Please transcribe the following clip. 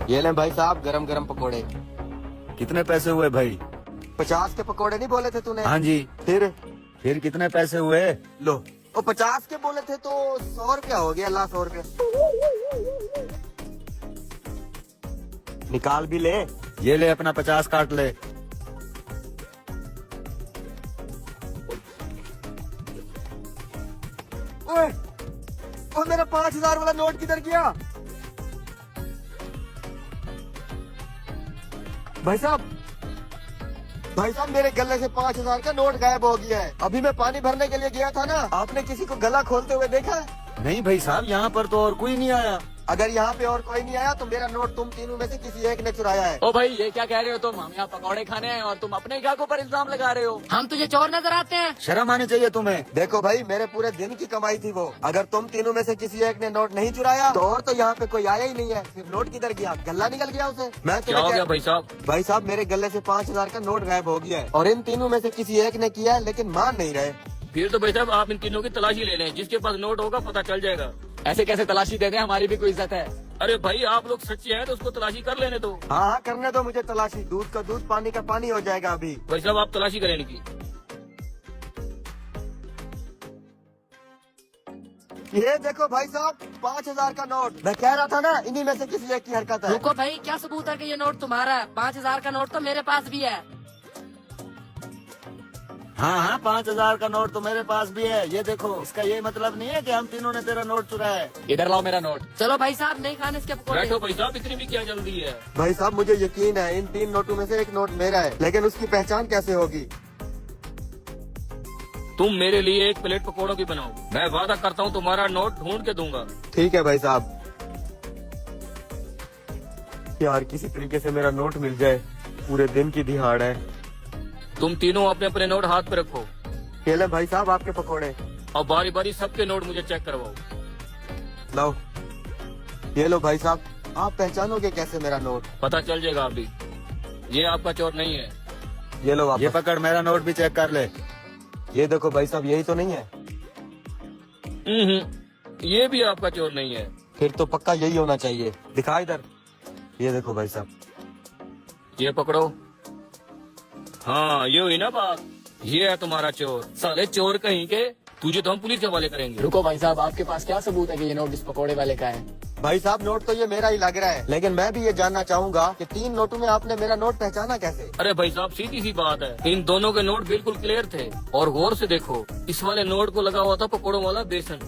ये लें भाई साहब गरम गरम पकोड़े। कितने पैसे हुए भाई? 50 के पकोड़े नहीं बोले थे तूने? हाँ जी। फिर कितने पैसे हुए? लो, वो 50 के बोले थे तो 100 रुपया हो गया। ला 100 रुपया निकाल भी ले। ये ले अपना 50 काट ले। ओए, ओ मेरा 5000 वाला नोट किधर गया? भाई साहब मेरे गले से 5000 का नोट गायब हो गया है। अभी मैं पानी भरने के लिए गया था ना, आपने किसी को गला खोलते हुए देखा है? नहीं भाई साहब, यहाँ पर तो और कोई नहीं आया। अगर यहाँ पे और कोई नहीं आया तो मेरा नोट तुम तीनों में से किसी एक ने चुराया है। ओ भाई, ये क्या कह रहे हो तुम? हम यहाँ पकौड़े खाने आए और तुम अपने ग्राहकों पर इल्जाम लगा रहे हो। हम तुझे चोर नजर आते हैं? शर्म आनी चाहिए तुम्हें। देखो भाई, मेरे पूरे दिन की कमाई थी वो। अगर तुम तीनों में से किसी एक ने नोट नहीं चुराया तो और तो यहाँ पे कोई आया ही नहीं है। फिर नोट किधर गया? गला निकल गया उसे। मैं क्या हो गया भाई साहब? भाई साहब मेरे गले से 5000 का नोट गायब हो गया है और इन तीनों में से किसी एक ने किया है, लेकिन मान नहीं रहे। फिर तो भाई साहब आप इन तीनों की तलाशी ले लें, जिसके पास नोट होगा पता चल जाएगा। ऐसे कैसे तलाशी दे दें? हमारी भी कोई इज्जत है। अरे भाई, आप लोग सच्चे हैं तो उसको तलाशी कर लेने दो। हाँ, करने दो मुझे तलाशी। दूध का दूध, पानी का पानी हो जाएगा अभी। भाई साहब आप तलाशी करें इनकी। ये देखो भाई साहब, 5000 का नोट। मैं कह रहा था ना, इन्हीं में से किसी एक की हरकत है। रुको भाई, क्या सबूत है कि ये नोट तुम्हारा है? 5000 का नोट तो मेरे पास भी है। हाँ, 5000 का नोट तो मेरे पास भी है। ये देखो, इसका ये मतलब नहीं है कि हम तीनों ने तेरा नोट चुराया है। इधर लाओ मेरा नोट। चलो भाई साहब, नहीं खाने इसके पकौड़े। बैठो भाई साहब, इतनी भी क्या जल्दी है? भाई साहब मुझे यकीन है इन 3 नोटों में से एक नोट मेरा है, लेकिन उसकी पहचान कैसे होगी? तुम मेरे लिए एक प्लेट पकौड़ों की बनाओ, मैं वादा करता हूँ तुम्हारा नोट ढूंढ के दूंगा। ठीक है भाई साहब। यार किसी तरीके से मेरा नोट मिल जाए, पूरे दिन की दिहाड़ है। तुम तीनों अपने अपने नोट हाथ पे रखो ये ले भाई साहब आपके पकोड़े। और बारी बारी सबके नोट मुझे चेक करवाओ। लो, ये लो भाई साहब। आप पहचानोगे कैसे मेरा नोट? पता चल जाएगा अभी। ये आपका चोर नहीं है। ये लो ये वापस। पकड़, मेरा नोट भी चेक कर ले। ये देखो भाई साहब, यही तो नहीं है? ये भी आपका चोर नहीं है। फिर तो पक्का यही होना चाहिए। दिखा इधर। ये देखो भाई साहब। ये पकड़ो। हाँ, ये हुई ना बात। ये है तुम्हारा चोर। साले चोर कहीं के, तुझे तो हम पुलिस के हवाले करेंगे। रुको भाई साहब, आपके पास क्या सबूत है कि ये नोट इस पकौड़े वाले का है? भाई साहब नोट तो ये मेरा ही लग रहा है, लेकिन मैं भी ये जानना चाहूंगा कि 3 नोटों में आपने मेरा नोट पहचाना कैसे? अरे भाई साहब, सीधी सी बात है, इन दोनों के नोट बिल्कुल क्लियर थे। और गौर से देखो, इस वाले नोट को लगा हुआ था पकौड़ों वाला बेसन।